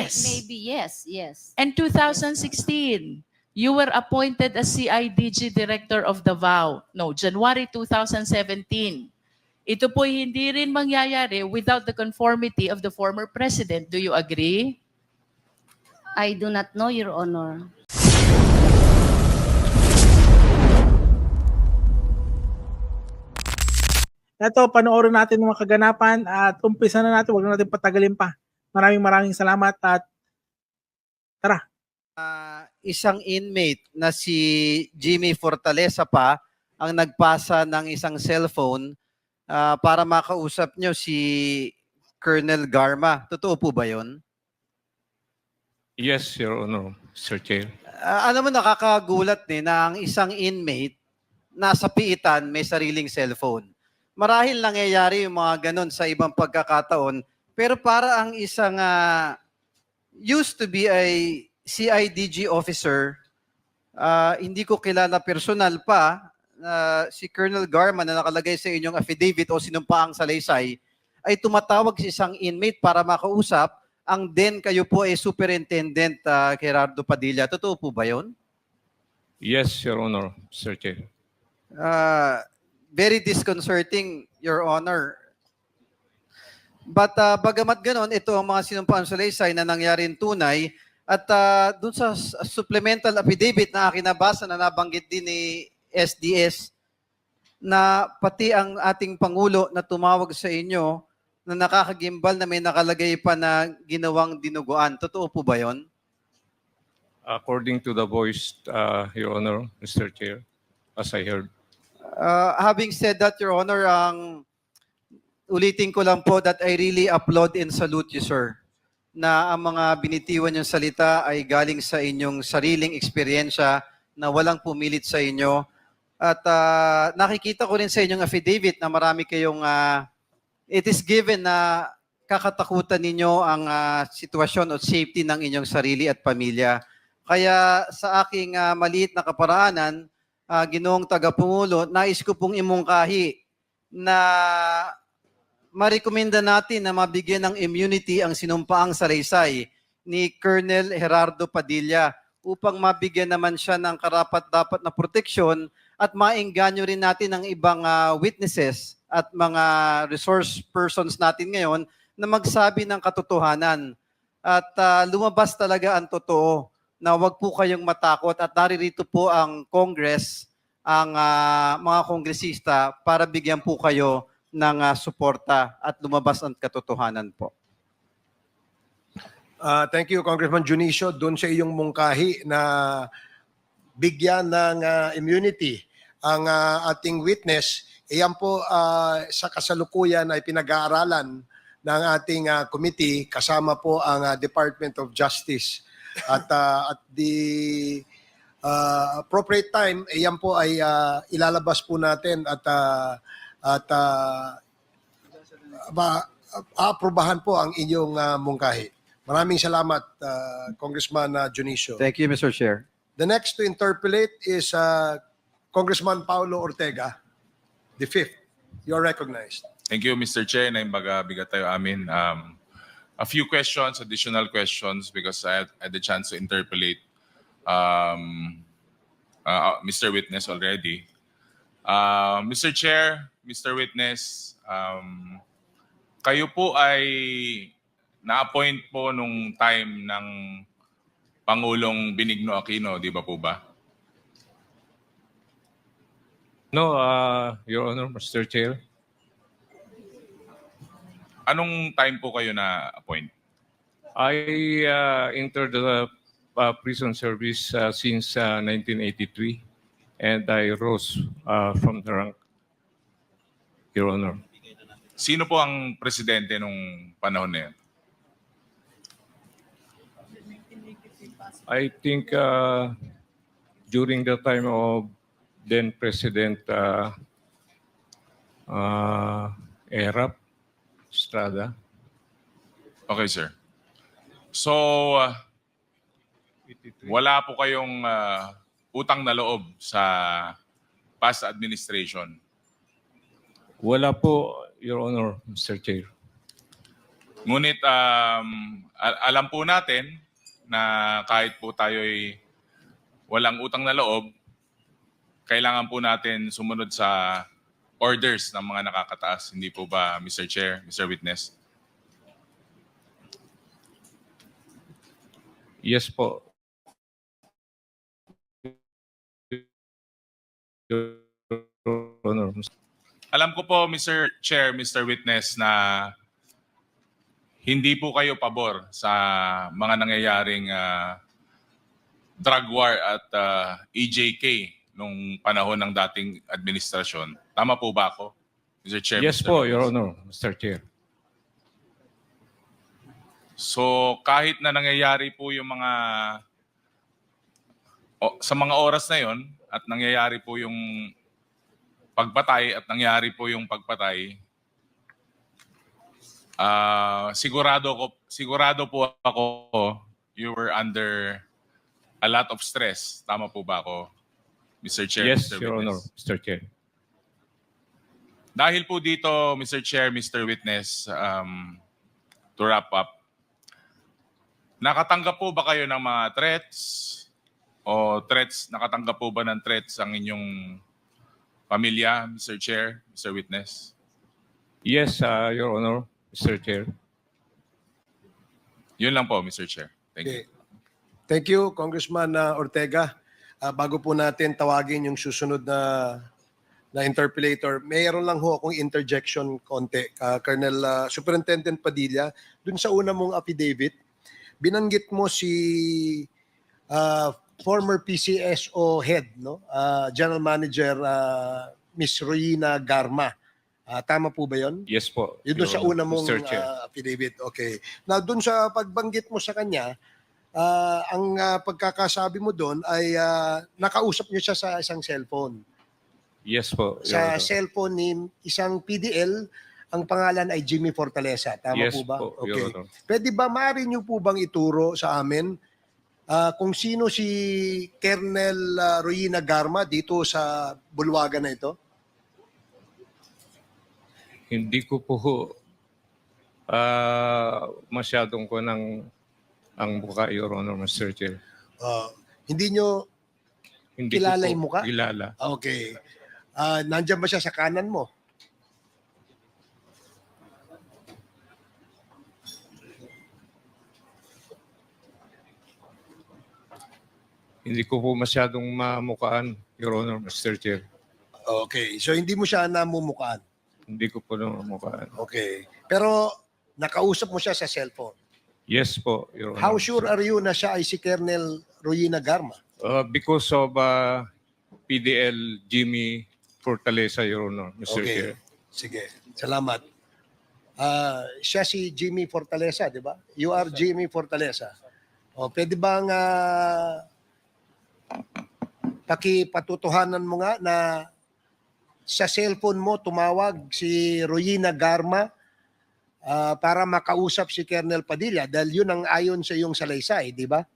Yes. Maybe yes, yes. And 2016, you were appointed as CIDG Director of Davao. No, January 2017. Ito po'y hindi rin mangyayari without the conformity of the former president. Do you agree? I do not know, Your Honor. Ito, panoorin natin mga kaganapan at umpisa na natin. Huwag na natin patagalin pa. Maraming salamat at tara. Isang inmate na si Jimmy Fortaleza pa ang nagpasa ng isang cellphone para makausap nyo si Colonel Garma. Totoo po ba yun? Yes, Your Honor, Sir Chair. Alam mo, nakakagulat na ang isang inmate nasa piitan may sariling cellphone. Marahil nangyayari yung mga ganun sa ibang pagkakataon, pero para ang isang used to be a CIDG officer, hindi ko kilala personal pa, si Colonel Garma na nakalagay sa inyong affidavit o sinumpaang salaysay, ay tumatawag sa isang inmate para makausap ang then kayo po ay Superintendent Gerardo Padilla. Totoo po ba yun? Yes, Your Honor, Sir Chair. Very disconcerting, Your Honor. But bagamat ganon, ito ang mga sinumpaan salaysay na nangyari tunay at dun sa supplemental affidavit na akin nabasa na nabanggit din ni SDS na pati ang ating Pangulo na tumawag sa inyo na nakakagimbal na may nakalagay pa na ginawang dinuguan. Totoo po ba yun? According to the voice, Your Honor, Mr. Chair, as I heard. Having said that, Your Honor, ulitin ko lang po that I really applaud and salute you, sir, na ang mga binitiwan yung salita ay galing sa inyong sariling eksperyensya na walang pumilit sa inyo. At nakikita ko rin sa inyong affidavit na marami kayong, it is given na kakatakutan ninyo ang sitwasyon o safety ng inyong sarili at pamilya. Kaya sa aking maliit na kaparaanan, Ginoong Tagapangulo, nais ko pong imungkahi na marekomenda natin na mabigyan ng immunity ang sinumpaang salaysay ni Colonel Gerardo Padilla upang mabigyan naman siya ng karapat-dapat na proteksyon at maengganyo rin natin ang ibang witnesses at mga resource persons natin ngayon na magsabi ng katotohanan. At lumabas talaga ang totoo na wag po kayong matakot at naririto po ang Congress, ang mga kongresista para bigyan po kayo ng suporta at lumabas ang katotohanan po. Thank you, Congressman Junicio. Doon sa iyong mungkahi na bigyan ng immunity ang ating witness, iyan po sa kasalukuyan ay pinag-aaralan ng ating committee kasama po ang Department of Justice. At the appropriate time, iyan po ay ilalabas po natin at aprobahan po ang inyong mungkahi. Maraming salamat, Congressman Junicio. Thank you, Mr. Chair. The next to interpolate is Congressman Paulo Ortega, the fifth. You are recognized. Thank you, Mr. Chair. Naimbaga-bigat tayo amin. A few questions, additional questions, because I had the chance to interpolate Mr. Witness already. Mr. Chair, Mr. Witness, kayo po ay na-appoint po nung time ng Pangulong Benigno Aquino, di ba po ba? No, Your Honor, Mr. Chair. Anong time po kayo na-appoint? I entered the prison service since 1983 and I rose from the rank, Your Honor. Sino po ang presidente nung panahon na yan? I think during the time of then President Erap Estrada. Okay, sir. So, wala po kayong utang na loob sa past administration? Wala po, Your Honor, Mr. Chair. Ngunit alam po natin na kahit po tayo'y walang utang na loob, kailangan po natin sumunod sa orders ng mga nakakataas. Hindi po ba, Mr. Chair, Mr. Witness? Yes po. Your Honor. Alam ko po, Mr. Chair, Mr. Witness, na hindi po kayo pabor sa mga nangyayaring drug war at EJK nung panahon ng dating administrasyon. Tama po ba ako, Mr. Chair? Yes Mr. po, Witness? Your Honor, Mr. Chair. So kahit na nangyayari po yung mga sa mga oras na yon at nangyayari po yung pagpatay at nangyari po yung pagpatay, sigurado po ako you were under a lot of stress. Tama po ba ako, Mr. Chair? Yes, Mr. Your Honor, Witness? Mr. Chair. Dahil po dito, Mr. Chair, Mr. Witness, to wrap up, nakatanggap po ba kayo ng mga threats? O nakatanggap po ba ng threats ang inyong pamilya, Mr. Chair, Mr. Witness? Yes, Your Honor, Mr. Chair. Yun lang po, Mr. Chair. Thank you. Okay. Thank you, Congressman Ortega. Bago po natin tawagin yung susunod na interpellator, mayroon lang ho akong interjection konti. Colonel Superintendent Padilla, dun sa una mong affidavit, binanggit mo si former PCSO head, no? General Manager Miss Royina Garma. Tama po ba yun? Yes po. Yun doon Your sa Honor, una mong Mr. Chair. affidavit. Okay. Now, doon sa pagbanggit mo sa kanya, ang pagkakasabi mo doon ay nakausap niyo siya sa isang cellphone. Yes po, Your Sa Honor. cellphone ni isang PDL, ang pangalan ay Jimmy Fortaleza. Tama Yes po ba? po, Okay. Your Honor. Pwede ba, maaari niyo po bang ituro sa amin kung sino si Colonel Royina Garma dito sa bulwagan na ito? Hindi ko po masyadong ko ng ang mukha, Your Honor, Mr. Chair. Hindi niyo Hindi kilala ko yung po mukha? kilala. Okay. Nandiyan ba siya sa kanan mo? Hindi ko po masyadong mamukaan, Your Honor, Mr. Chair. Okay. So hindi mo siya namumukaan. Hindi ko po mamukaan. Okay. Pero nakausap mo siya sa cellphone. Yes po, Your Honor. How sure are you na siya ay si Colonel Royina Garma? Because of PDL Jimmy Fortaleza, Your Honor, Mr. Chair. Sige. Salamat. Siya si Jimmy Fortaleza, di ba? You are Jimmy Fortaleza. O, pwede bang pakipatutuhanan mo nga na sa cellphone mo tumawag si Royina Garma para makausap si Colonel Padilla dahil yun ang ayon sa iyong salaysay, di ba?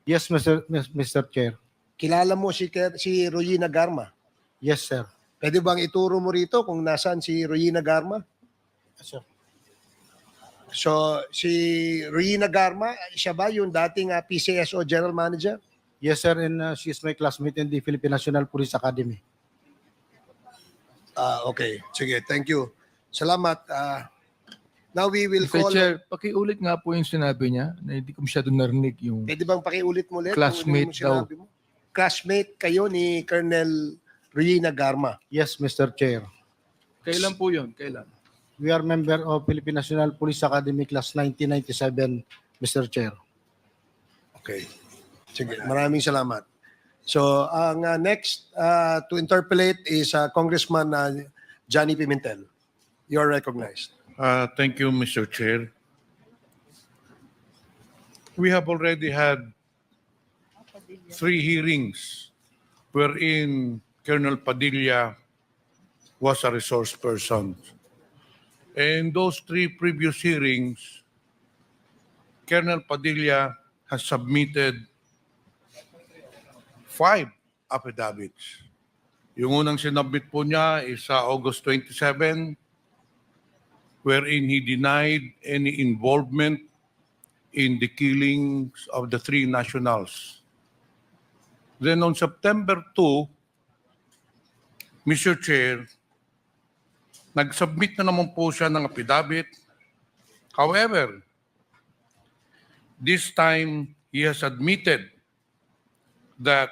Yes, Mr. Chair. Kilala mo si Royina Garma. Yes, sir. Pwede bang ituro mo rito kung nasaan si Royina Garma? Yes, sir. So, si Royina Garma, siya ba yung dating PCSO General Manager? Yes, sir. And she is my classmate in the Philippine National Police Academy. Okay. Sige, thank you. Salamat. Now we will Mr. call... Chair, pakiulit nga po yung sinabi niya na hindi ko masyado narinig yung Pwede bang pakiulit mo ulit? Classmate Kung ano yung sinabi mo? Classmate kayo ni Colonel Royina Garma. Yes, Mr. Chair. kailan po yun? Kailan? We are member of Philippine National Police Academy Class 1997, Mr. Chair. Okay. Sige, maraming salamat. So, ang next to interpolate is Congressman Johnny Pimentel. You're recognized. Thank you, Mr. Chair. We have already had 3 hearings wherein Colonel Padilla was a resource person. In those 3 previous hearings, Colonel Padilla has submitted 5 affidavits. Yung unang sinabit po niya is sa August 27, wherein he denied any involvement in the killings of the three nationals. Then on September 2, Mr. Chair, nag-submit na naman po siya ng affidavit. However, this time he has admitted that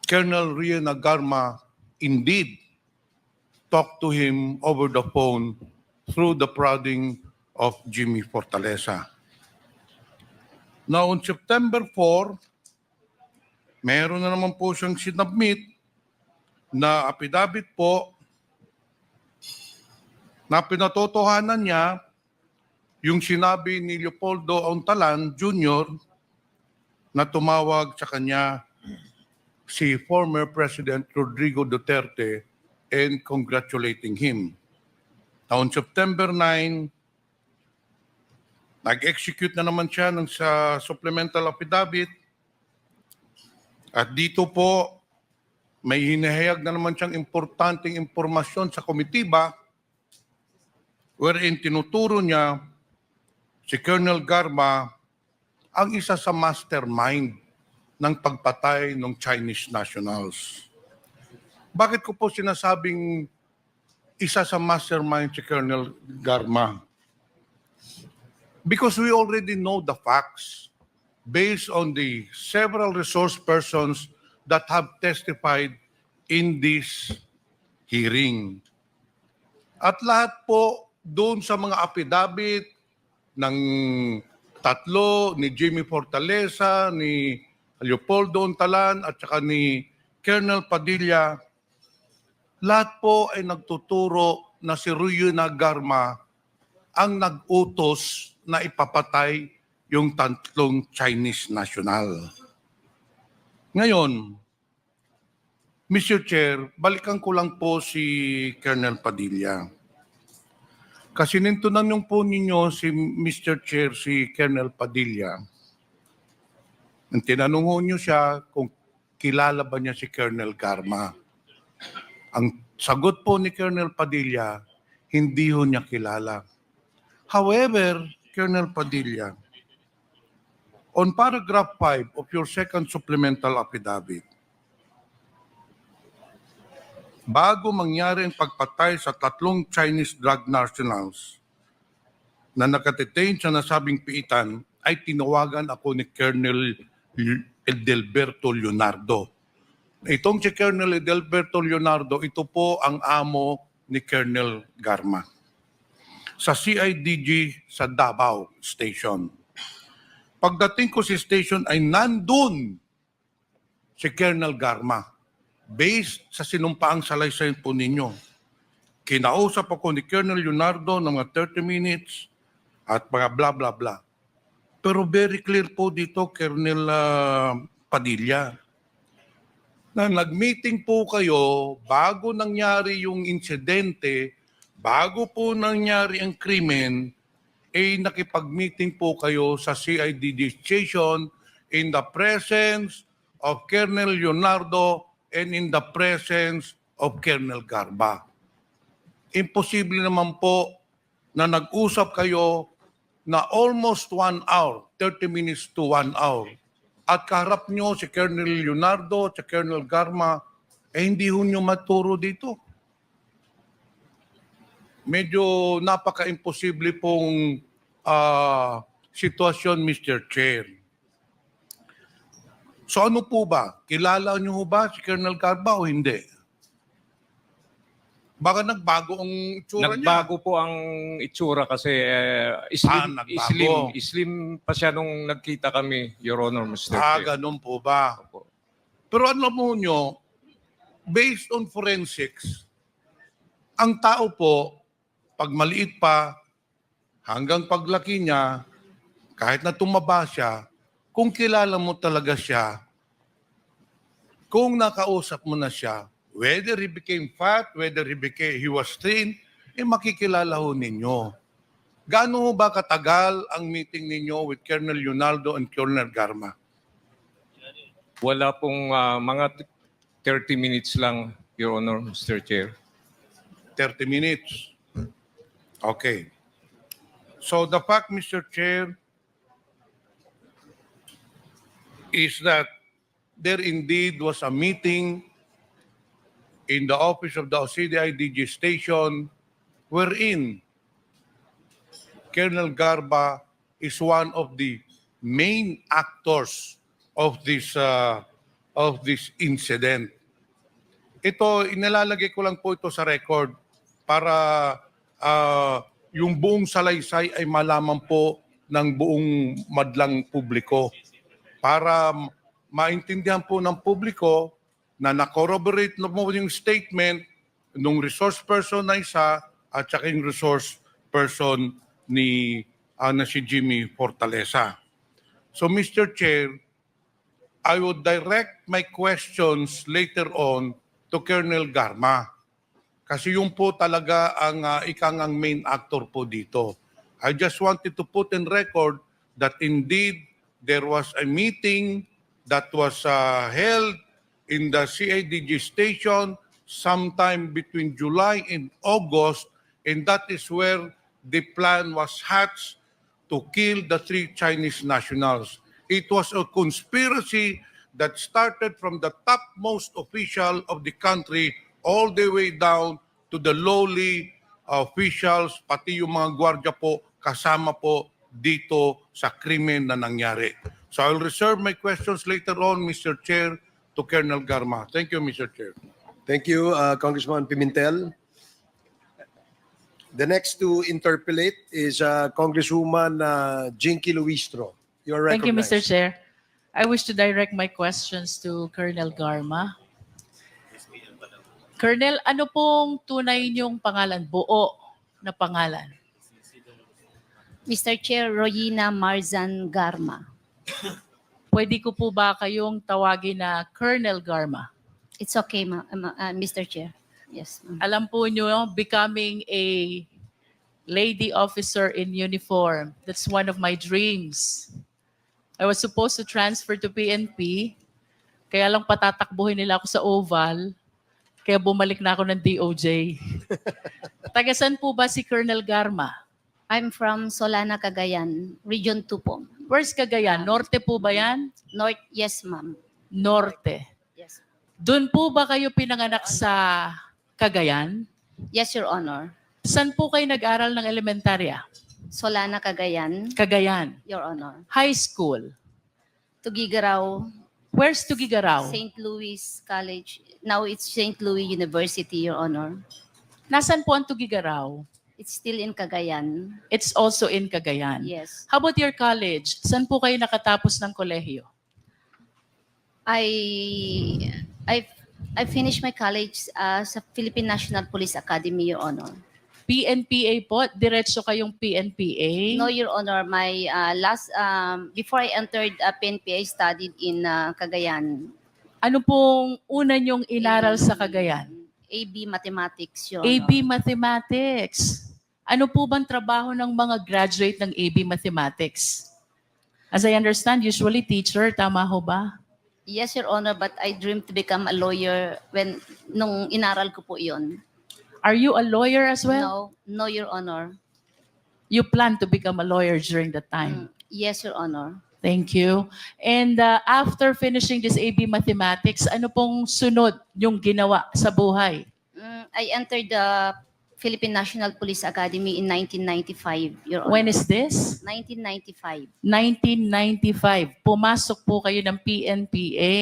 Colonel Riana Garma indeed talked to him over the phone through the prodding of Jimmy Fortaleza. Now, on September 4, meron na naman po siyang sinubmit na affidavit po na pinatotohanan niya yung sinabi ni Leopoldo Auntalan Jr. na tumawag sa kanya si former President Rodrigo Duterte and congratulating him. Now, on September 9, nag-execute na naman siya ng sa supplemental affidavit. At dito po, may hinahayag na naman siyang importanteng impormasyon sa komitiba wherein tinuturo niya si Colonel Garma ang isa sa mastermind ng pagpatay ng Chinese nationals. Bakit ko po sinasabing isa sa mastermind si Colonel Garma? Because we already know the facts based on the several resource persons that have testified in this hearing. At lahat po doon sa mga affidavit ng tatlo, ni Jimmy Fortaleza, ni Leopoldo Auntalan, at saka ni Colonel Padilla, lahat po ay nagtuturo na si Riana Garma ang nag-utos na ipapatay yung tatlong Chinese national. Ngayon, Mr. Chair, balikan ko lang po si Colonel Padilla. Kasi nintunan po ninyo si Mr. Chair, si Colonel Padilla. Nang tinanong niyo siya kung kilala ba niya si Colonel Garma. Ang sagot po ni Colonel Padilla, hindi ho niya kilala. However, Colonel Padilla, on paragraph 5 of your second supplemental affidavit, bago mangyari ang pagpatay sa tatlong Chinese drug nationals na nakadetain sa nasabing piitan, ay tinawagan ako ni Colonel Edelberto Leonardo. Itong si Colonel Edelberto Leonardo, ito po ang amo ni Colonel Garma sa CIDG sa Davao Station. Pagdating ko sa station ay nandun si Colonel Garma. Based sa sinumpaang salaysay po ninyo, kinausap ako ni Colonel Leonardo ng mga 30 minutes at mga bla bla bla. Pero very clear po dito, Colonel Padilla, na nag-meeting po kayo bago nangyari yung insidente, bago po nangyari ang krimen, nakipag-meeting po kayo sa CIDG station in the presence of Colonel Leonardo and in the presence of Colonel Garba. Imposible naman po na nag-usap kayo na almost 1 hour, 30 minutes to 1 hour. At kaharap nyo si Colonel Leonardo, si Colonel Garma, hindi ho nyo maturo dito. Medyo napaka-imposible pong sitwasyon, Mr. Chair. So ano po ba? Kilala niyo ba si Colonel Garba o hindi? Baka nagbago ang itsura niya. Nagbago po ang itsura kasi nagbago. slim pa siya nung nagkita kami, Your Honor, Mr. Chair. Ganun po ba? Opo. Pero alam mo nyo, based on forensics, ang tao po, pag maliit pa, hanggang paglaki niya, kahit na tumaba siya, kung kilala mo talaga siya, kung nakausap mo na siya, whether he became fat, whether he was thin, makikilala ho ninyo. Gaano ho ba katagal ang meeting ninyo with Colonel Leonardo and Colonel Garma? Wala pong mga 30 minutes lang, Your Honor, Mr. Chair. 30 minutes. Okay. So the fact, Mr. Chair, is that there indeed was a meeting in the office of the CDIDG station wherein Colonel Garba is one of the main actors of this incident. Ito, inalalagay ko lang po ito sa record para yung buong salaysay ay malaman po ng buong madlang publiko. Para maintindihan po ng publiko na na-corroborate na po yung statement ng resource person na isa at saka yung resource person ni na si Jimmy Fortaleza. So Mr. Chair, I would direct my questions later on to Colonel Garma. Kasi yung po talaga ang ikang ang main actor po dito. I just wanted to put in record that indeed there was a meeting that was held in the CIDG station sometime between July and August, and that is where the plan was hatched to kill the 3 Chinese nationals. It was a conspiracy that started from the topmost official of the country all the way down to the lowly officials, pati yung mga gwardiya po, kasama po dito sa krimen na nangyari. So I'll reserve my questions later on, Mr. Chair, to Colonel Garma. Thank you, Mr. Chair. Thank you, Congressman Pimentel. The next to interpellate is Congresswoman Jinky Luistro. You are Thank you, recognized. Mr. Chair. I wish to direct my questions to Colonel Garma. Colonel, ano pong tunay niyong pangalan? Buo na pangalan. Mr. Chair, Royina Marzan Garma. Pwede ko po ba kayong tawagin na Colonel Garma? It's okay, Mr. Chair. Yes, ma'am. Alam po niyo, becoming a lady officer in uniform, that's one of my dreams. I was supposed to transfer to PNP, kaya lang patatakbuhin nila ako sa Oval, kaya bumalik na ako ng DOJ. Tagasan po ba si Colonel Garma? I'm from Solana, Cagayan, Region 2 po. Where's Cagayan? Norte po ba yan? North, yes, ma'am. Norte. Yes. Doon po ba kayo pinanganak sa Cagayan? Yes, Your Honor. Saan po kayo nag-aral ng elementarya? Solana, Cagayan, Cagayan. Your Honor. High school. Tugigaraw, Where's Tugigaraw? St. Louis College. Now it's St. Louis University, Your Honor. Nasaan po ang Tugigaraw? It's still in Cagayan. It's also in Cagayan. Yes. How about your college? Saan po kayo nakatapos ng kolehiyo? I finished my college sa Philippine National Police Academy, Your Honor. PNPA po? Diretso kayong PNPA? No, Your Honor. My before I entered PNP, I studied in Cagayan. Ano pong una nyong inaral sa Cagayan? AB Mathematics, Your Honor. AB Mathematics. Ano po bang trabaho ng mga graduate ng AB Mathematics? As I understand, usually teacher, tama ho ba? Yes, Your Honor, but I dreamed to become a lawyer nung inaral ko po iyon. Are you a lawyer as well? No, Your Honor. You plan to become a lawyer during that time? Yes, Your Honor. Thank you. And after finishing this AB Mathematics, ano pong sunod yung ginawa sa buhay? I entered the Philippine National Police Academy in 1995, Your Honor. When is this? 1995. 1995. Pumasok po kayo ng PNPA.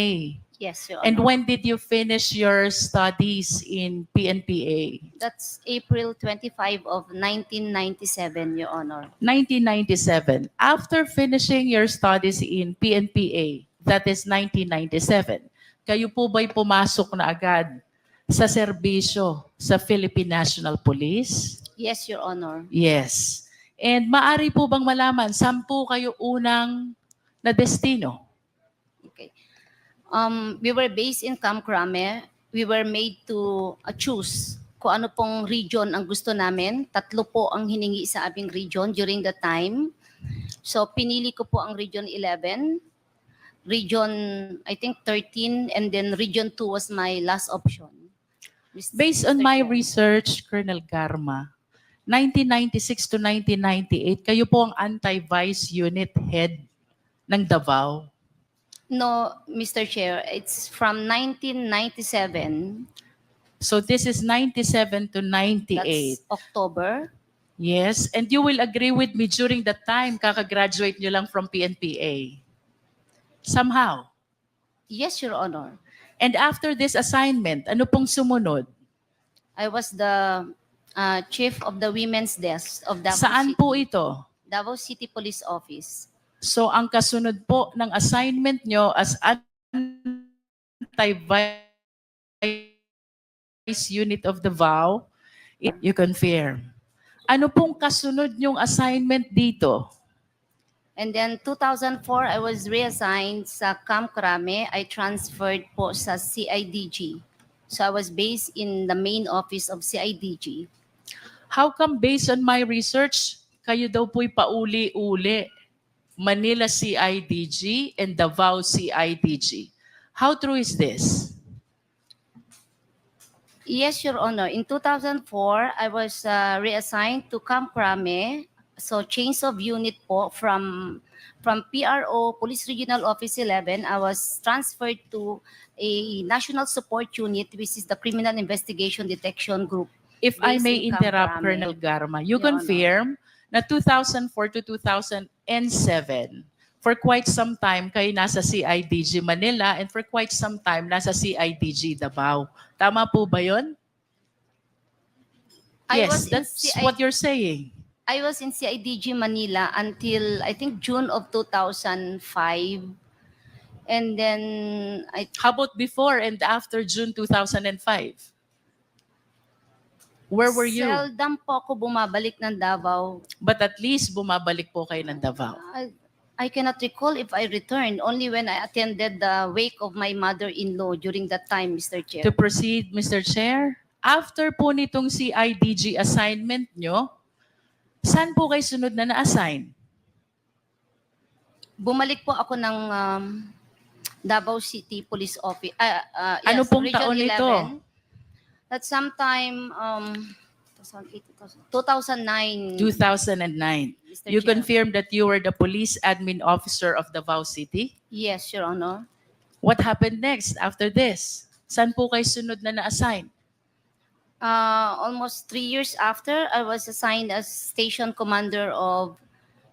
Yes, Your Honor. And when did you finish your studies in PNPA? That's April 25 of 1997, Your Honor. 1997. After finishing your studies in PNPA, that is 1997, kayo po ba'y pumasok na agad sa serbisyo sa Philippine National Police? Yes, Your Honor. Yes. And maari po bang malaman, saan po kayo unang na destino? Okay. We were based in Camp Crame. We were made to choose kung ano pong region ang gusto namin. 3 po ang hiningi sa aming region during the time. So pinili ko po ang Region 11, Region I think 13, and then Region 2 was my last option. Based on my Chair. research, Colonel Garma, 1996 to 1998, kayo po ang anti-vice unit head ng Davao. No, Mr. Chair, it's from 1997. So this is 97 to 98. That's October. Yes, and you will agree with me during that time, kakagraduate nyo lang from PNPA. Somehow. Yes, Your Honor. And after this assignment, ano pong sumunod? I was the chief of the women's desk of Davao Saan City, po ito? Davao City Police Office. So ang kasunod po ng assignment nyo as anti-vice unit of Davao, you confirm. Ano pong kasunod nyong assignment dito? And then 2004, I was reassigned sa Camp Crame. I transferred po sa CIDG. So I was based in the main office of CIDG. How come based on my research, kayo daw po'y pauli-uli? Manila CIDG and Davao CIDG. How true is this? Yes, Your Honor. In 2004, I was reassigned to Camp Crame. So change of unit po from PRO, Police Regional Office 11, I was transferred to a National Support Unit, which is the Criminal Investigation Detection Group. If I Based may in Camp interrupt, Crame. Colonel Garma, you Your Honor. confirm na 2004 to 2007, for quite some time kayo nasa CIDG Manila and for quite some time nasa CIDG Davao. Tama po ba yun? I was Yes, in that's what you're saying. I was in CIDG Manila until I think June of 2005. And then How about before and after June 2005? Where were you? Seldom po ako bumabalik ng Davao. But at least bumabalik po kayo ng Davao. I cannot recall if I returned, only when I attended the wake of my mother-in-law during that time, Mr. Chair. To proceed, Mr. Chair, after po nitong CIDG assignment nyo, saan po kayo sunod na na-assign? Bumalik po ako ng Davao City Police Office. Ano Yes, pong Region taon 11. ito? That's sometime 2009. 2009. Mr. You Chair. confirmed that you were the police admin officer of Davao City? Yes, Your Honor. What happened next after this? Saan po kayo sunod na na-assign? Almost 3 years after, I was assigned as station commander of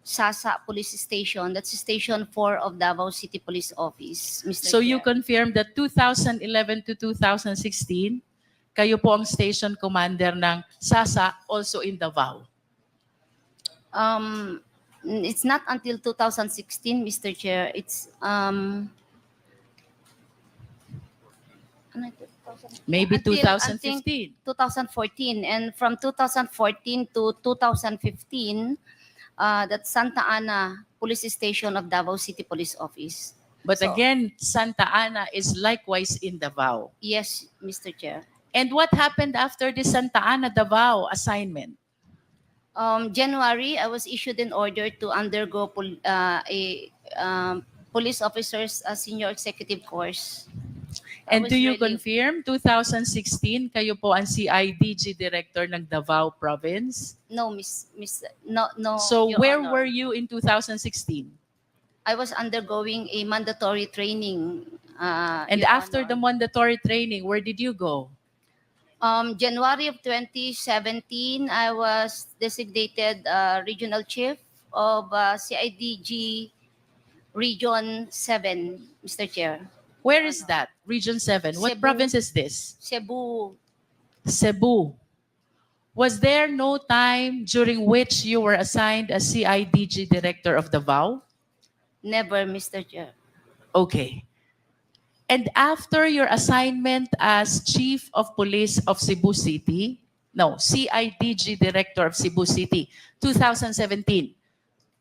Sasa Police Station. That's Station 4 of Davao City Police Office, Mr. So you Chair. confirmed that 2011 to 2016, kayo po ang station commander ng SASA, also in Davao. It's not until 2016, Mr. Chair. It's Maybe until 2015. 2014, and from 2014 to 2015, that's Santa Ana Police Station of Davao City Police Office. But So- again, Santa Ana is likewise in Davao. Yes, Mr. Chair. And what happened after the Santa Ana Davao assignment? January, I was issued an order to undergo police officers senior executive course. I And was do you really- confirm 2016 kayo po ang CIDG director ng Davao province? No, no. So Your where Honor. were you in 2016? I was undergoing a mandatory training. And Your after Honor. the mandatory training, where did you go? January of 2017, I was designated regional chief of CIDG Region 7, Mr. Chair. Where is that? Region 7. What Cebu. province is this? Cebu. Cebu. Was there no time during which you were assigned as CIDG director of Davao? Never, Mr. Chair. Okay. And after your assignment as Chief of Police of Cebu City, no, CIDG Director of Cebu City, 2017,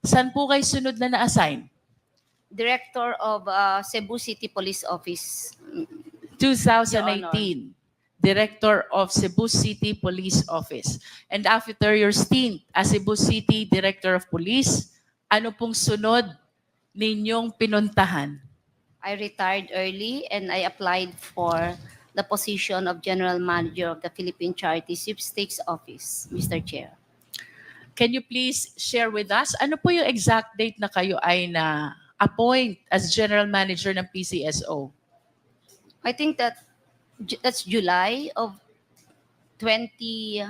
saan po kayo sunod na na-assign? Director of Cebu City Police Office. 2018, Director of Cebu City Police Office. And after your stint as Cebu City Director of Police, ano pong sunod ninyong pinuntahan? I retired early and I applied for the position of General Manager of the Philippine Charity Sweepstakes Office, Mr. Chair. can you please share with us, ano po yung exact date na kayo ay na-appoint as General Manager ng PCSO? I think that's July of 2019,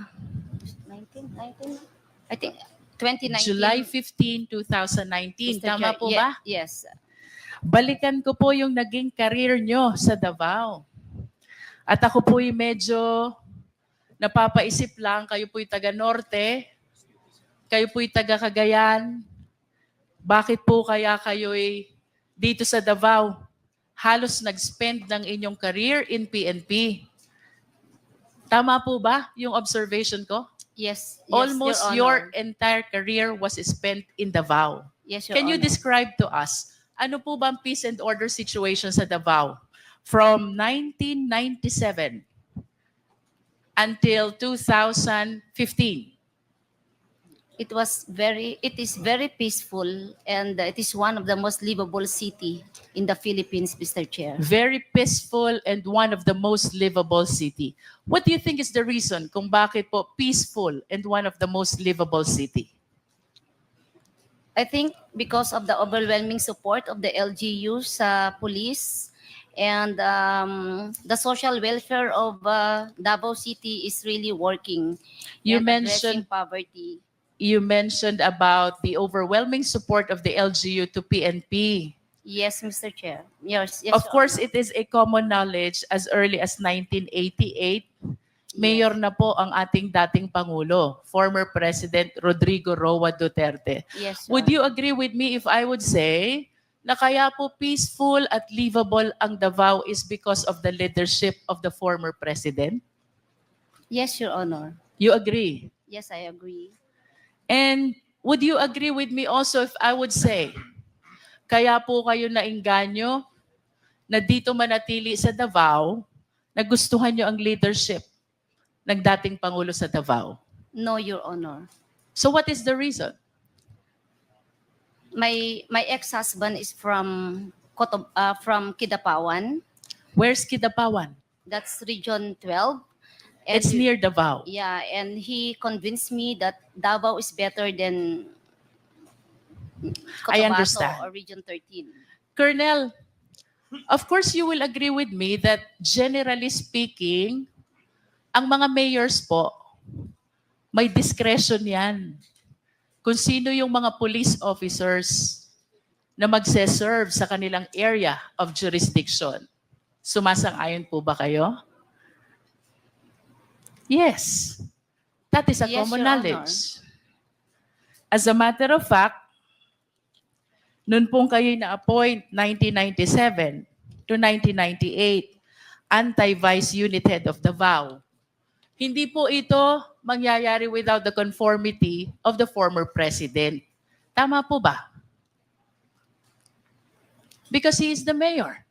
I think 2019. July 15, 2019. Mr. Tama Chair. po ba? Yes. Balikan ko po yung naging career nyo sa Davao. At ako po yung medyo napapaisip lang, kayo po yung taga-Norte, kayo po yung taga-Cagayan. Bakit po kaya kayo'y dito sa Davao halos nag-spend ng inyong career in PNP? Tama po ba yung observation ko? Yes. Almost your entire career was spent in Davao. Yes, Your Can you Honor. describe to us, ano po ba ang peace and order situation sa Davao from 1997 until 2015? It is very peaceful, and it is one of the most livable city in the Philippines, Mr. Chair. Very peaceful and one of the most livable city. What do you think is the reason kung bakit po peaceful and one of the most livable city? I think because of the overwhelming support of the LGU sa police, and the social welfare of Davao City is really working. You and addressing mentioned poverty. You mentioned about the overwhelming support of the LGU to PNP. Yes, Mr. Chair. Yes, Of Your course, Honor. it is a common knowledge as early as 1988, mayor na po ang ating dating Pangulo, former President Rodrigo Roa Duterte. Yes, Would you agree with me if I would say na kaya po peaceful at livable ang Davao is because of the leadership of the former President? Yes, Your Honor. You agree? Yes, I agree. And would you agree with me also if I would say, kaya po kayo nainganyo na dito manatili sa Davao, nagustuhan nyo ang leadership ng dating Pangulo sa Davao? No, Your Honor. So what is the reason? My ex-husband is from Kidapawan. Where's Kidapawan? That's Region 12. And It's near Davao. Yeah, and he convinced me that Davao is better than I Cotabato understand. or Region 13. Colonel, of course you will agree with me that generally speaking, ang mga mayors po, may discretion yan. Kung sino yung mga police officers na magse-serve sa kanilang area of jurisdiction. Sumasang-ayon po ba kayo? Yes. That is a Yes, common Your knowledge. As a matter of fact, noon pong kayo na-appoint 1997 to 1998, anti-vice unit head of Davao. Hindi po ito mangyayari without the conformity of the former president. Tama po ba? Because he is the mayor.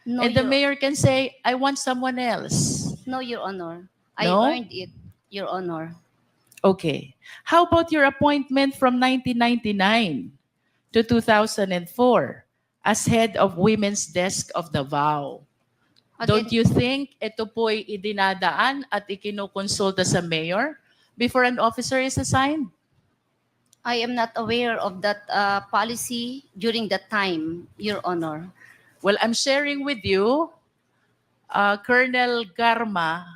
No, And the Your, mayor can say, I want someone else. no, Your Honor. No? I earned it, Your Honor. Okay. How about your appointment from 1999 to 2004 as head of Women's Desk of Davao? Don't you think ito po'y idinadaan at ikinukonsulta sa mayor before an officer is assigned? I am not aware of that policy during that time, Your Honor. Well, I'm sharing with you, Colonel Garma,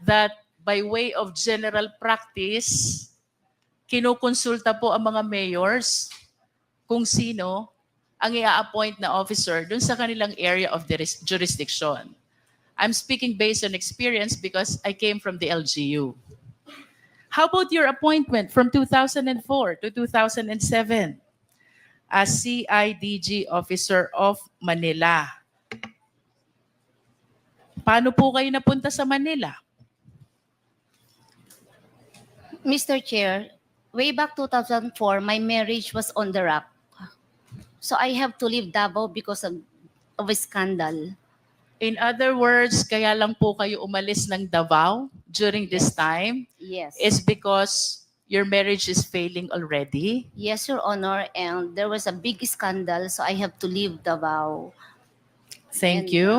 that by way of general practice, kinukonsulta po ang mga mayors kung sino ang i-appoint na officer dun sa kanilang area of jurisdiction. I'm speaking based on experience because I came from the LGU. How about your appointment from 2004 to 2007 as CIDG Officer of Manila? Paano po kayo napunta sa Manila? Mr. Chair, way back 2004, my marriage was on the rock. So I have to leave Davao because of a scandal. In other words, kaya lang po kayo umalis ng Davao during this time Yes. is because your marriage is failing already? Yes, Your Honor, and there was a big scandal, so I have to leave Davao. Thank And, you.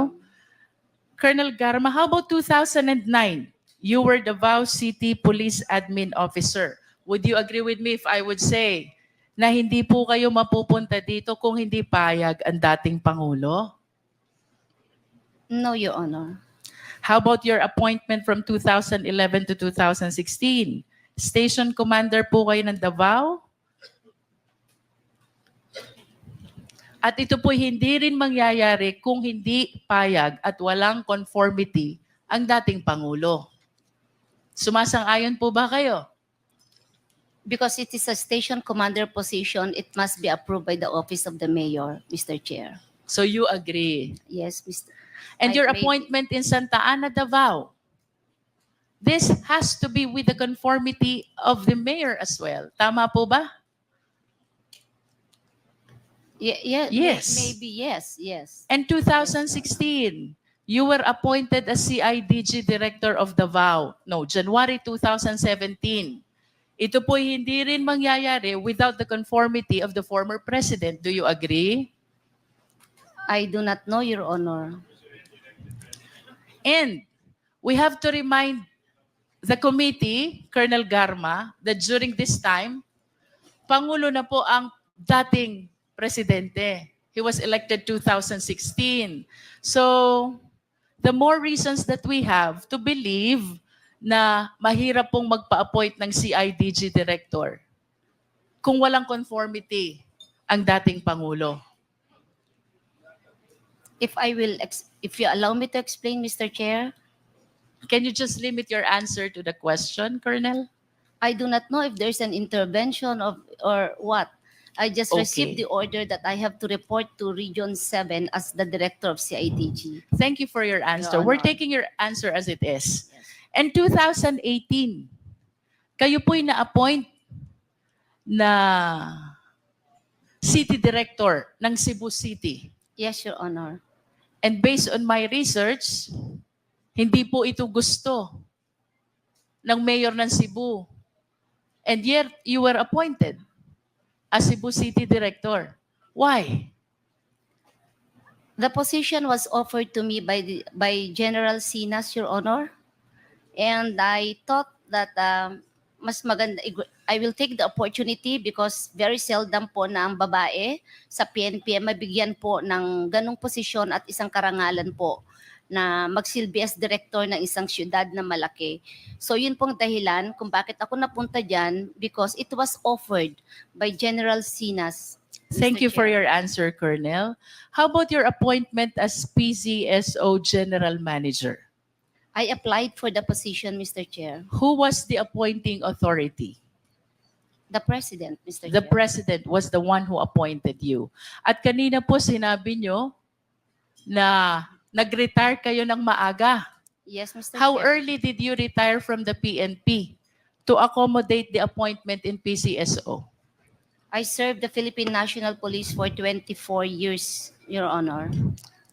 Colonel Garma, how about 2009? You were Davao City Police Admin Officer. would you agree with me if I would say na hindi po kayo mapupunta dito kung hindi payag ang dating Pangulo? No, Your Honor. How about your appointment from 2011 to 2016? Station commander po kayo ng Davao? At ito po hindi rin mangyayari kung hindi payag at walang conformity ang dating Pangulo. Sumasang-ayon po ba kayo? Because it is a station commander position, it must be approved by the office of the mayor, Mr. Chair. So you agree? Yes, Mr. And your May- appointment in Santa Ana, Davao, this has to be with the conformity of the mayor as well. Tama po ba? Yes. Maybe yes, yes. And 2016, you were appointed as CIDG Director of Davao. No, January 2017. Ito po hindi rin mangyayari without the conformity of the former president. Do you agree? I do not know, Your Honor. And we have to remind the committee, Colonel Garma, that during this time, Pangulo na po ang dating presidente. He was elected 2016. So, the more reasons that we have to believe na mahirap pong magpa-appoint ng CIDG director kung walang conformity ang dating Pangulo. If you allow me to explain, Mr. Chair, Can you just limit your answer to the question, Colonel? I do not know if there's an intervention or what. I just Okay. received the order that I have to report to Region 7 as the director of CIDG. Thank you for your answer. Your We're Honor. taking your answer as it is. Yes. And 2018, kayo po'y na-appoint na city director ng Cebu City. Yes, Your Honor. And based on my research, hindi po ito gusto ng mayor ng Cebu. And yet, you were appointed as Cebu City Director. Why? The position was offered to me by General Sinas, Your Honor. And I thought that mas maganda, I will take the opportunity because very seldom po na ang babae sa PNP mabigyan po ng ganong posisyon at isang karangalan po na magsilbi as director ng isang syudad na malaki. So yun pong dahilan kung bakit ako napunta dyan because it was offered by General Sinas. Thank Mr. you for Chair. your answer, Colonel. How about your appointment as PCSO General Manager? I applied for the position, Mr. Chair. Who was the appointing authority? The President, Mr. The Chair. President was the one who appointed you. At kanina po sinabi nyo na nag-retire kayo ng maaga. Yes, Mr. How Chair. early did you retire from the PNP to accommodate the appointment in PCSO? I served the Philippine National Police for 24 years, Your Honor.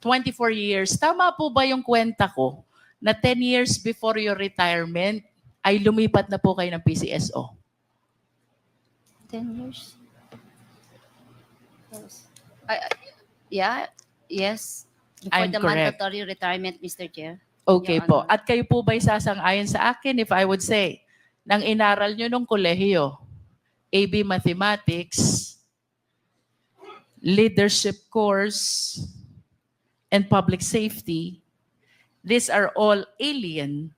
24 years. Tama po ba yung kwenta ko na 10 years before your retirement ay lumipat na po kayo ng PCSO? 10 years? Yeah, yes. Before I'm the correct. mandatory retirement, Mr. Chair. Okay Your po. Honor. At kayo po ba'y sasang-ayon sa akin if I would say, nang inaral nyo nung kolehiyo, AB Mathematics, Leadership Course, and Public Safety, these are all alien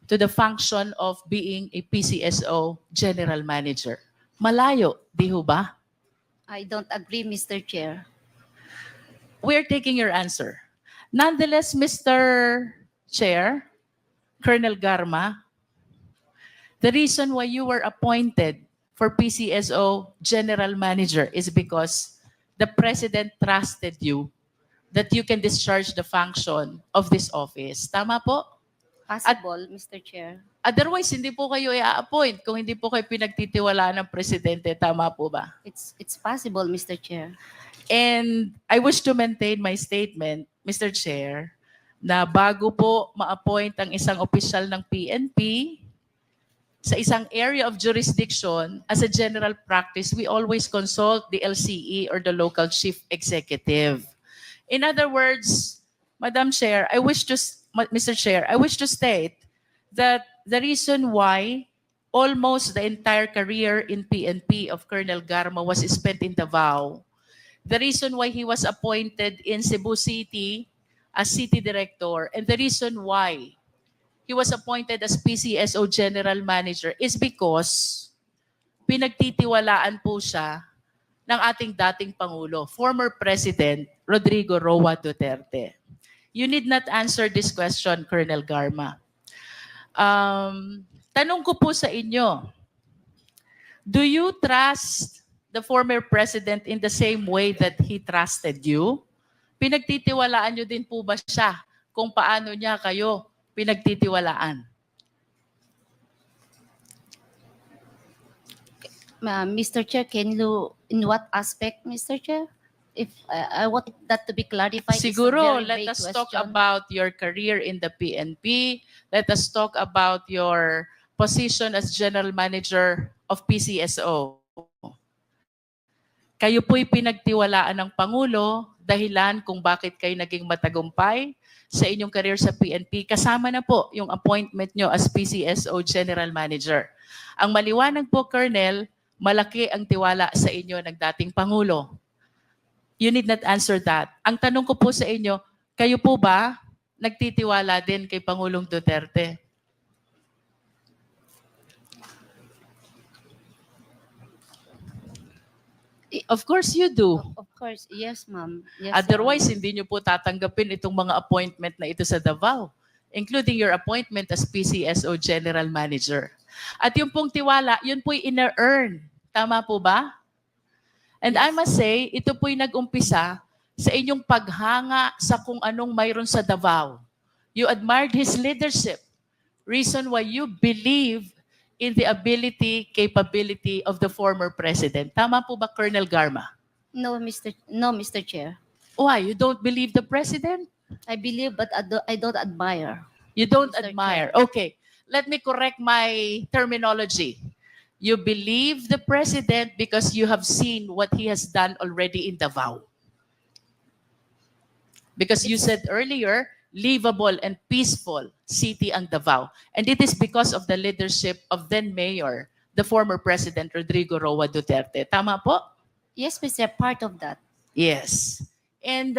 to the function of being a PCSO General Manager. Malayo, di ho ba? I don't agree, Mr. Chair. We're taking your answer. Nonetheless, Mr. Chair, Colonel Garma, the reason why you were appointed for PCSO General Manager is because the President trusted you that you can discharge the function of this office. Tama po? Possible, Mr. Chair. Otherwise, hindi po kayo i-appoint kung hindi po kayo pinagtitiwalaan ng Presidente. Tama po ba? It's possible, Mr. Chair. And I wish to maintain my statement, Mr. Chair, na bago po ma-appoint ang isang opisyal ng PNP sa isang area of jurisdiction, as a general practice, we always consult the LCE or the local chief executive. In other words, Madam Chair, Mr. Chair, I wish to state that the reason why almost the entire career in PNP of Colonel Garma was spent in Davao. The reason why he was appointed in Cebu City as city director and the reason why he was appointed as PCSO general manager is because pinagtitiwalaan po siya ng ating dating Pangulo, former President Rodrigo Roa Duterte. You need not answer this question, Colonel Garma. Tanong ko po sa inyo, do you trust the former president in the same way that he trusted you? Pinagtitiwalaan nyo din po ba siya kung paano niya kayo pinagtitiwalaan? Mr. Chair, can you, in what aspect, Mr. Chair? If I want that to be clarified. It's a Siguro, very let vague us talk question. about your career in the PNP. Let us talk about your position as General Manager of PCSO. Kayo po'y pinagtiwalaan ng Pangulo, dahilan kung bakit kayo naging matagumpay sa inyong career sa PNP. Kasama na po yung appointment nyo as PCSO General Manager. Ang maliwanag po, Colonel, malaki ang tiwala sa inyo ng dating Pangulo. You need not answer that. Ang tanong ko po sa inyo, kayo po ba nagtitiwala din kay Pangulong Duterte? Of course you do. Of course, yes, ma'am. Yes, Otherwise, hindi nyo po tatanggapin itong mga appointment na ito sa Davao, including your appointment as PCSO General Manager. At yung pong tiwala, yun po'y ina-earn. Tama po ba? And I must say, ito po'y nag-umpisa sa inyong paghanga sa kung anong mayroon sa Davao. You admired his leadership. Reason why you believe in the ability, capability of the former president. Tama po ba, Colonel Garma? No, Mr. Chair. Why? You don't believe the president? I believe, but I don't admire. You don't Mr. admire. Okay. Let me correct my terminology. You believe the president because you have seen what he has done already in Davao. Because you said earlier, livable and peaceful city ang Davao. And it is because of the leadership of then Mayor, the former President Rodrigo Roa Duterte. Tama po? Yes, Mr. Part of that. Yes. And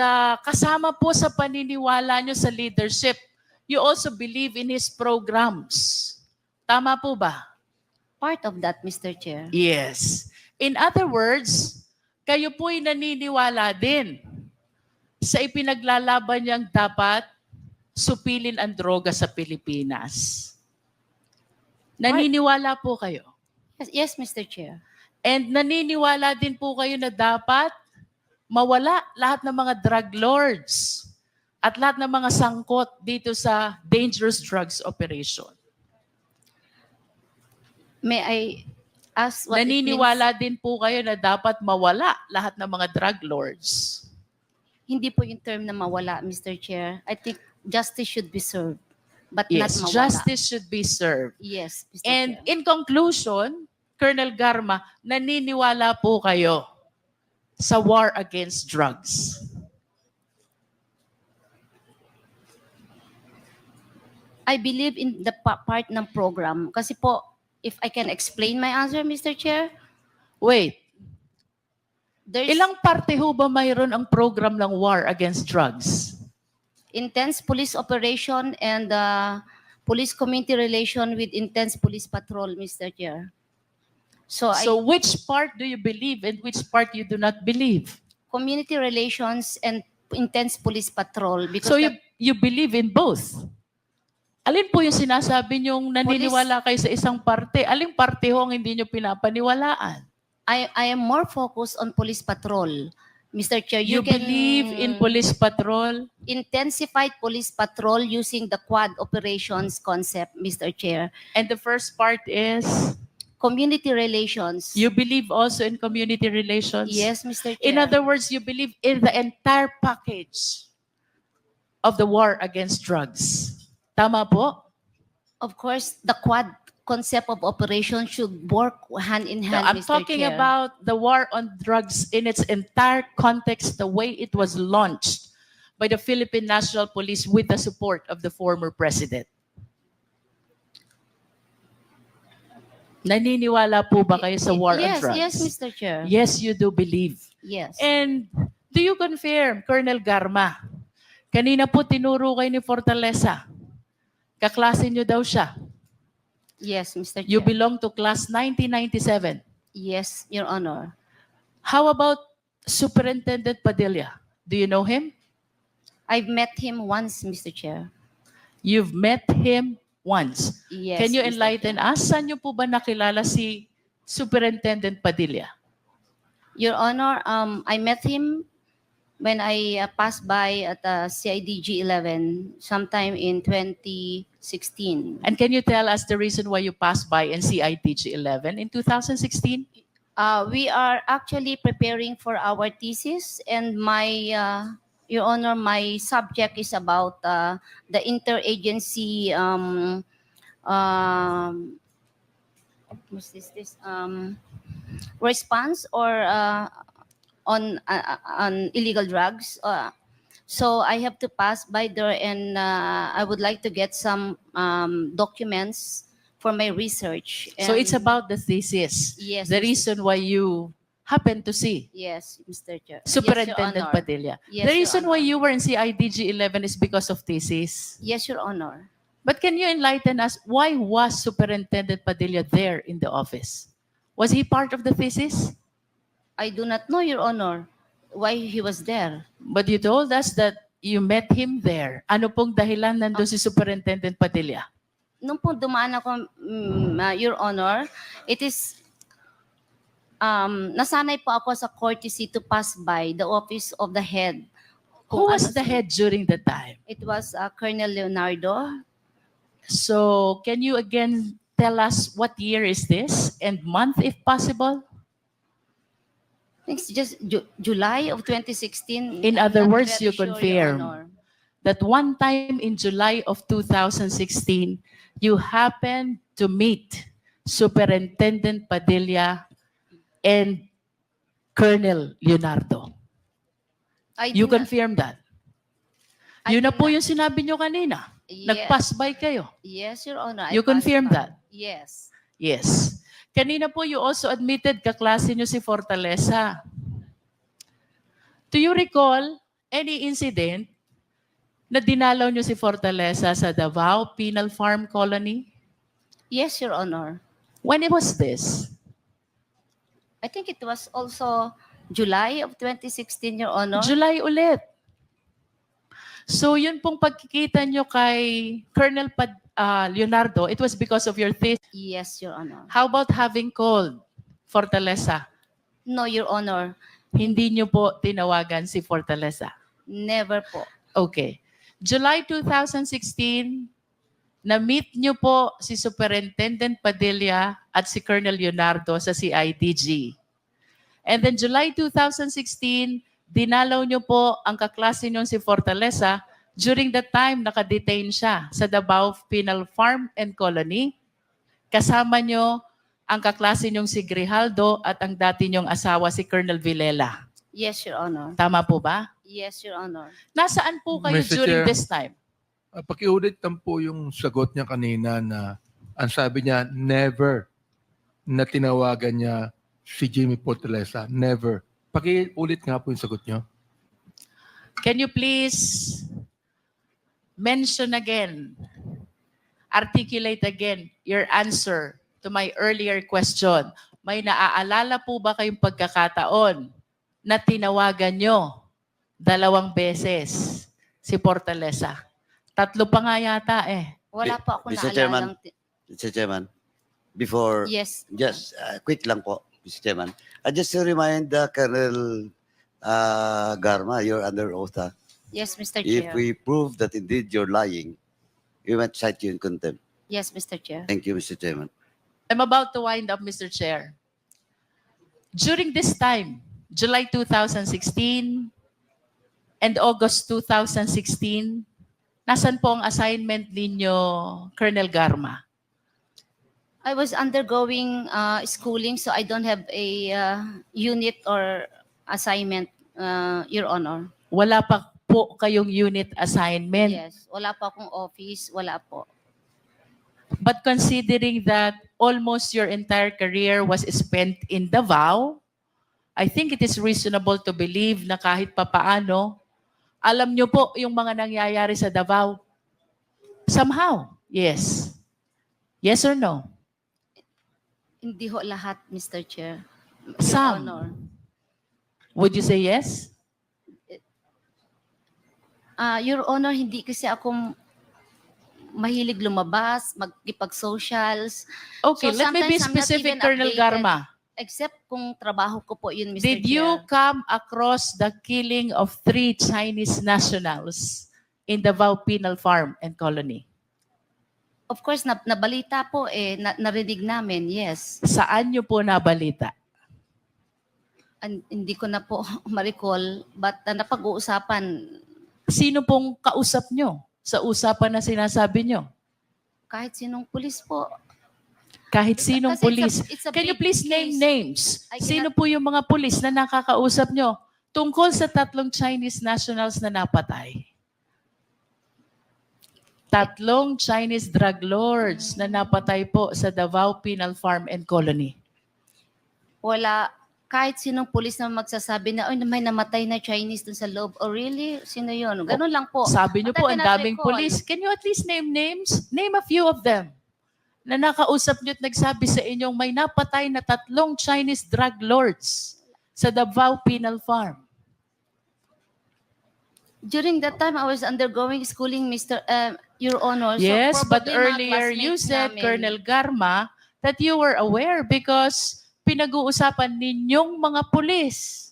kasama po sa paniniwala nyo sa leadership, you also believe in his programs. Tama po ba? Part of that, Mr. Chair. Yes. In other words, kayo po'y naniniwala din sa ipinaglalaban niyang dapat supilin ang droga sa Pilipinas. Naniniwala po kayo. Yes, Mr. Chair. And naniniwala din po kayo na dapat mawala lahat ng mga drug lords at lahat ng mga sangkot dito sa dangerous drugs operation. May I ask what it means? Naniniwala din po kayo na dapat mawala lahat ng mga drug lords. Hindi po yung term na mawala, Mr. Chair. I think justice should be served, but Yes, not mawala. justice should be served. Yes, Mr. And Chair. in conclusion, Colonel Garma, naniniwala po kayo sa war against drugs. I believe in the part ng program. Kasi po, if I can explain my answer, Mr. Chair, Wait, there's ilang parte ho ba mayroon ang program ng war against drugs? intense police operation and police community relation with intense police patrol, Mr. Chair. So, So which part do you believe and which part you do not believe? community relations and intense police patrol. Because So you believe in both? Alin po yung sinasabi niyong naniniwala kayo sa isang parte? Aling parte ho ang hindi niyo pinapaniwalaan? I am more focused on police patrol, Mr. Chair. You can believe in police patrol? intensified police patrol using the quad operations concept, Mr. Chair. And the first part is, Community relations. you believe also in community relations? Yes, Mr. Chair. In other words, you believe in the entire package of the war against drugs. Tama po? Of course, the quad concept of operation should work hand in No, hand, I'm Mr. talking Chair. about the war on drugs in its entire context, the way it was launched by the Philippine National Police with the support of the former president. Naniniwala po ba kayo sa war on Yes, drugs? yes, Mr. Chair. Yes, you do believe. Yes. And do you confirm, Colonel Garma, kanina po tinuro kayo ni Fortaleza, kaklase niyo daw siya. Yes, Mr. You Chair. belong to class 1997. Yes, Your Honor. How about Superintendent Padilla? Do you know him? I've met him once, Mr. Chair. You've met him once. Yes. Can you Mr. enlighten Chair. us? Saan niyo po ba nakilala si Superintendent Padilla? Your Honor, I met him when I passed by at CIDG 11 sometime in 2016. And can you tell us the reason why you passed by NCITG 11 in 2016? We are actually preparing for our thesis, and Your Honor, my subject is about the interagency what's this response or on illegal drugs. So I have to pass by there, and I would like to get some documents for my research. So it's And- about the thesis. Yes. The Mr. reason why you happen to see Yes, Mr. Chair. Superintendent Yes, Your Honor. Padilla. Yes, The Your reason why Honor. you were in CIDG 11 is because of thesis. Yes, Your Honor. But can you enlighten us, why was Superintendent Padilla there in the office? Was he part of the thesis? I do not know, Your Honor, why he was there. But you told us that you met him there. Ano pong dahilan nandun si Superintendent Padilla? Nung po dumaan ako, Your Honor, it is, nasanay po ako sa courtesy to pass by the office of the head. Who Kung was ano the si- head during the time? It was Colonel Leonardo. So can you again tell us what year is this and month if possible? It's just July of 2016. In I'm other not words, very you sure, Your confirm Honor. that one time in July of 2016, you happened to meet Superintendent Padilla and Colonel Leonardo. I You do not- confirm that? I Yun na do po not- yung sinabi nyo kanina. Yes. Nag-pass by kayo. Yes, Your Honor. I You passed confirm by. that? Yes. Yes. Kanina po you also admitted kaklase nyo si Fortaleza. Do you recall any incident na dinalaw nyo si Fortaleza sa Davao Penal Farm Colony? Yes, Your Honor. When was this? I think it was also July of 2016, Your Honor. July ulit. So yun pong pagkikita nyo kay Colonel Leonardo, it was because of your thesis. Yes, Your Honor. How about having called Fortaleza? No, Your Honor. Hindi nyo po tinawagan si Fortaleza. Never po. Okay. July 2016, na-meet nyo po si Superintendent Padilla at si Colonel Leonardo sa CIDG. And then July 2016, dinalaw nyo po ang kaklase nyo si Fortaleza during the time nakadetain siya sa Davao Penal Farm and Colony. Kasama nyo ang kaklase nyong si Grijaldo at ang dati nyong asawa si Colonel Villela. Yes, Your Honor. Tama po ba? Yes, Your Honor. Nasaan po kayo Mr. during Chair. this time? Pakiulit lang po yung sagot niya kanina na ang sabi niya, never na tinawagan niya si Jimmy Fortaleza. Never. Pakiulit nga po yung sagot niyo. Can you please mention again, articulate again your answer to my earlier question? May naaalala po ba kayong pagkakataon na tinawagan nyo 2 beses si Fortaleza? 3 pa nga yata eh. Wala po ako Mr. Chairman. naalalang... Mr. Chairman, before, Yes. just quick lang po, Mr. Chairman. Just to remind Colonel Garma, you're under oath. Yes, Mr. If Chair. we prove that indeed you're lying, we might cite you in contempt. Yes, Mr. Chair. Thank you, Mr. Chairman. I'm about to wind up, Mr. Chair. During this time, July 2016 and August 2016, nasan po ang assignment ninyo, Colonel Garma? I was undergoing schooling, so I don't have a unit or assignment, Your Honor. Wala pa po kayong unit assignment. Yes. Wala po akong office. Wala po. But considering that almost your entire career was spent in Davao, I think it is reasonable to believe na kahit papaano, alam nyo po yung mga nangyayari sa Davao. Somehow, yes. Yes or no? Hindi ho lahat, Mr. Chair. Your Some. Honor. Would you say yes? Your Honor, hindi kasi ako mahilig lumabas, magkipag-socials. Okay, So let me be sometimes I'm not specific, even Colonel updated. Garma. Except kung trabaho ko po yun, Mr. Did Chair. you come across the killing of 3 Chinese nationals in Davao Penal Farm and Colony? Of course, nabalita po narinig namin, yes. Saan nyo po nabalita? Hindi ko na po ma-recall, but napag-uusapan Sino pong kausap nyo sa usapan na sinasabi nyo? kahit sinong pulis po. Kahit sinong Kasi pulis. it's a Can you big please name case. names? I Sino po yung mga pulis na nakakausap nyo tungkol sa 3 Chinese nationals na napatay? 3 Chinese drug lords na napatay po sa Davao Penal Farm and Colony. Wala, kahit sinong pulis na magsasabi na, may namatay na Chinese dun sa loob. Oh, really? Sino yun? Ganun lang po. Sabi nyo But po, I ang cannot daming recall. pulis. Can you at least name names? Name a few of them. Na nakausap nyo at nagsabi sa inyong may napatay na 3 Chinese drug lords sa Davao Penal Farm. During that time, I was undergoing schooling, Your Honor. So Yes, but probably mga earlier you classmates said, namin. Colonel Garma, that you were aware because pinag-uusapan ninyong mga pulis.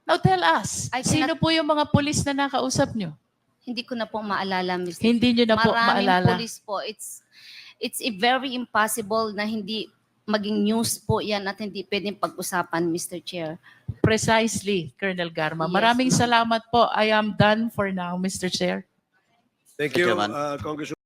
Now tell us, I cannot- sino po yung mga pulis na nakausap nyo? Hindi ko na po maalala, Mr. Hindi nyo na po Maraming maalala. pulis po. It's very impossible na hindi maging news po yan at hindi pwedeng pag-usapan, Mr. Chair. Precisely, Colonel Garma. Yes, Maraming ma'am. salamat po. I am done for now, Mr. Chair. Thank you, Congressman.